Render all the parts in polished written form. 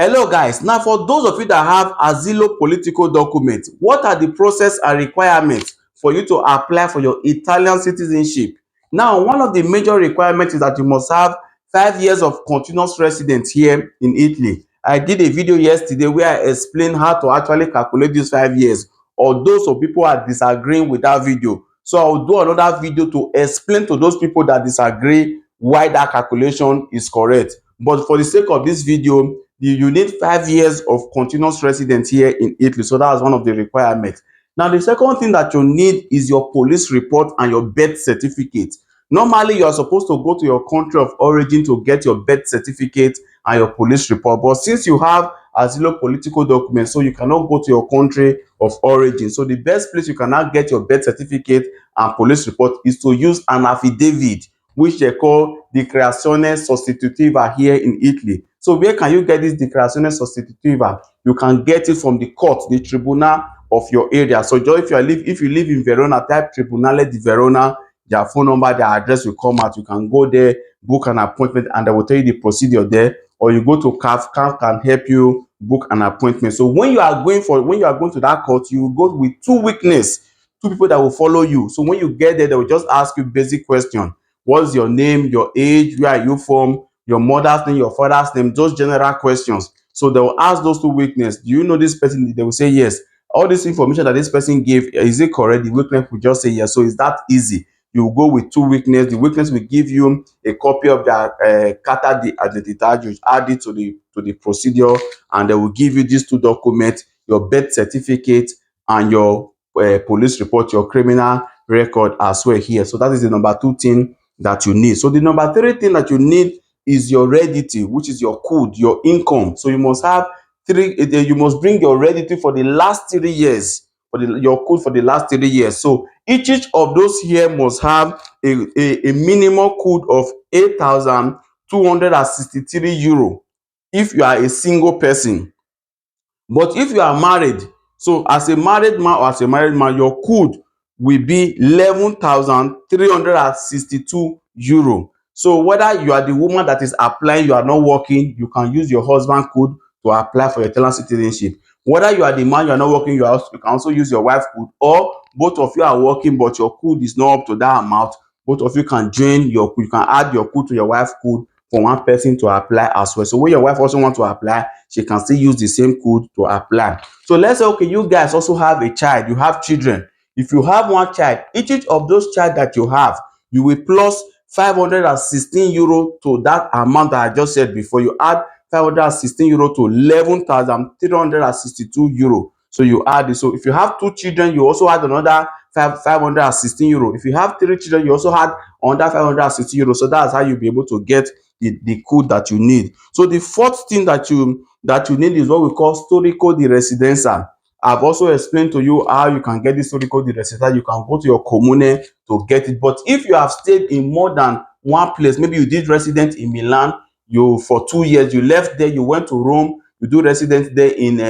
Hello guys, now for those of you that have Asilo political documents, what are the process and requirements for you to apply for your Italian citizenship? Now, one of the major requirements is that you must have 5 years of continuous residence here in Italy. I did a video yesterday where I explained how to actually calculate these 5 years. Although some people are disagreeing with that video, so I will do another video to explain to those people that disagree why that calculation is correct. But for the sake of this video, you need 5 years of continuous residence here in Italy. So that's one of the requirements. Now, the second thing that you need is your police report and your birth certificate. Normally, you are supposed to go to your country of origin to get your birth certificate and your police report. But since you have Asilo political documents, so you cannot go to your country of origin. So the best place you can now get your birth certificate and police report is to use an affidavit, which they call dichiarazione sostitutiva here in Italy. So where can you get this dichiarazione sostitutiva? You can get it from the court, the tribunal of your area. So just if you live in Verona, type Tribunale di Verona, their phone number, their address will come out. You can go there, book an appointment, and they will tell you the procedure there. Or you go to CAF. CAF can help you book an appointment. So when you are going to that court, you go with two witnesses, two people that will follow you. So when you get there, they will just ask you basic questions. What's your name, your age, where are you from, your mother's name, your father's name, those general questions. So they will ask those two witnesses, do you know this person? They will say yes. All this information that this person gave, is it correct? The witness will just say yes. So it's that easy. You go with two witnesses. The witness will give you a copy of their carta di identità. You add it to the procedure, and they will give you these two documents: your birth certificate and your police report, your criminal record as well here. So that is the number two thing that you need. So the number three thing that you need is your heredity, which is your code, your income. So you must have you must bring your heredity for the last 3 years, for your code for the last 3 years. So each of those here must have a minimum code of 8,263 euro if you are a single person. But if you are married, so as a married man or as a married man, your code will be 11,362 euro. So whether you are the woman that is applying, you are not working, you can use your husband code to apply for your Italian citizenship. Whether you are the man, you are not working, you can also use your wife code, or both of you are working but your code is not up to that amount. Both of you can you can add your code to your wife code for one person to apply as well. So when your wife also want to apply, she can still use the same code to apply. So let's say, okay, you guys also have a child, you have children. If you have one child, each of those child that you have, you will plus 516 euro to that amount that I just said before. You add 516 euro to 11,362 euro. So you add it. So if you have two children, you also add another 516 euro. If you have three children, you also add another 560 euro. So that's how you'll be able to get the code that you need. So the fourth thing that you need is what we call storico di residenza. I've also explained to you how you can get this storico di residenza. You can go to your comune to get it. But if you have stayed in more than one place, maybe you did resident in Milan, you for 2 years, you left there, you went to Rome, you do residence there in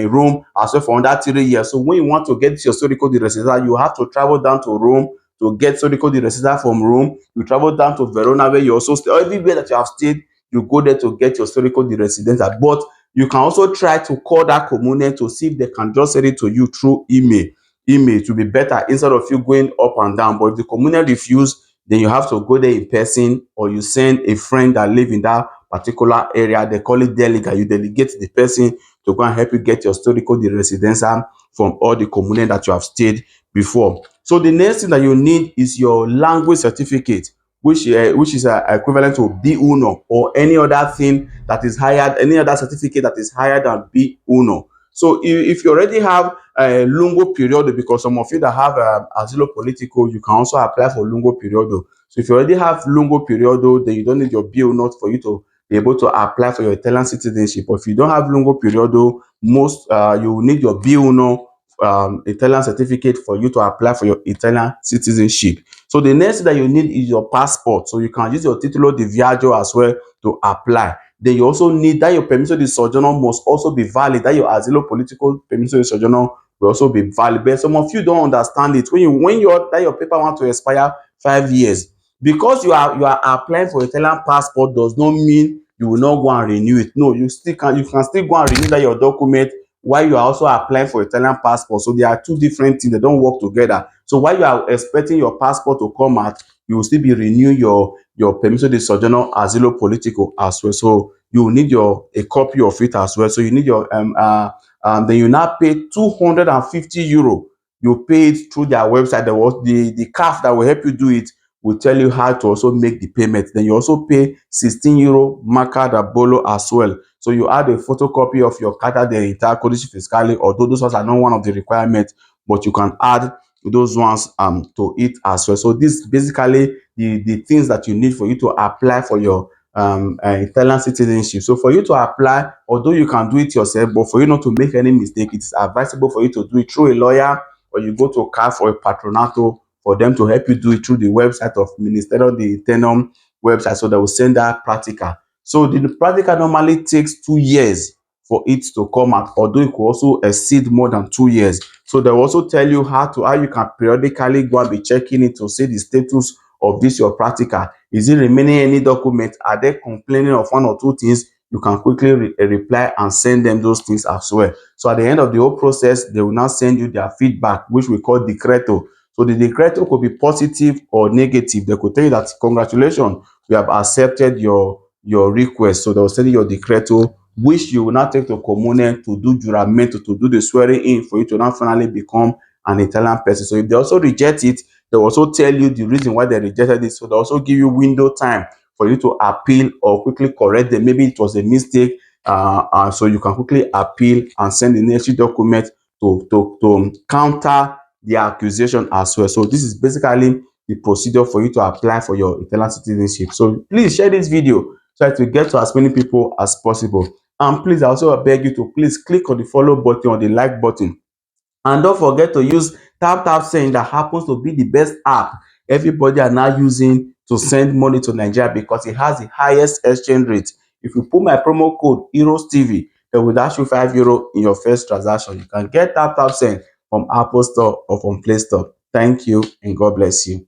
Rome as well for under 3 years. So when you want to get your storico di residenza, you have to travel down to Rome to get storico di residenza. From Rome, you travel down to Verona where you also stay. Everywhere that you have stayed, you go there to get your storico di residenza. But you can also try to call that comune to see if they can just send it to you through email. Email to be better instead of you going up and down. But if the comune refuse, then you have to go there in person, or you send a friend that live in that particular area. They call it delegate. You delegate the person to go and help you get your storico di residenza from all the comune that you have stayed before. So the next thing that you need is your language certificate, which is equivalent to B1 or any other thing that is higher, any other certificate that is higher than B1. So if you already have a lungo periodo, because some of you that have asilo politico, you can also apply for lungo periodo. So if you already have lungo periodo, then you don't need your B1 for you to be able to apply for your Italian citizenship. But if you don't have lungo periodo, you will need your B1 Italian certificate for you to apply for your Italian citizenship. So the next thing that you need is your passport. So you can use your titolo di viaggio as well to apply. Then you also need that your permesso di soggiorno must also be valid. That your asilo political permesso di soggiorno will also be valid. But some of you don't understand it. When your paper want to expire 5 years, because you are applying for Italian passport does not mean you will not go and renew it. No, you can still go and renew that your document while you are also applying for Italian passport. So there are two different things, they don't work together. So while you are expecting your passport to come out, you will still be renew your permesso di soggiorno asilo politico as well. So you will need your a copy of it as well. So you need your then you now pay 250 euro. You pay it through their website. There was the CAF that will help you do it, will tell you how to also make the payment. Then you also pay 16 euro marca da bollo as well. So you add a photocopy of your carta d'identità, codice fiscale, although those ones are not one of the requirements, but you can add those ones to it as well. So this basically the things that you need for you to apply for your Italian citizenship. So for you to apply, although you can do it yourself, but for you not to make any mistake, it's advisable for you to do it through a lawyer, or you go to CAF or a patronato for them to help you do it through the website of Ministero de Internum website. So they will send that practical. So the practical normally takes 2 years for it to come out, although it could also exceed more than 2 years. So they will also tell you how you can periodically go and be checking it to see the status of this your practical. Is it remaining any document? Are they complaining of one or two things? You can quickly reply and send them those things as well. So at the end of the whole process, they will now send you their feedback, which we call decreto. So the decreto could be positive or negative. They could tell you that congratulations, we have accepted your request. So they will send you your decreto, which you will now take to Comune to do juramento, to do the swearing in for you to now finally become an Italian person. So if they also reject it, they will also tell you the reason why they rejected it. So they also give you window time for you to appeal or quickly correct them. Maybe it was a mistake, so you can quickly appeal and send the necessary document to counter the accusation as well. So this is basically the procedure for you to apply for your Italian citizenship. So please share this video so that we get to as many people as possible. And please, I also beg you to please click on the follow button or the like button. And don't forget to use tap send, that happens to be the best app everybody are now using to send money to Nigeria, because it has the highest exchange rate. If you put my promo code HeroesTV, they will dash you 5 euro in your first transaction. You can get tap send from Apple Store or from Play Store. Thank you and God bless you.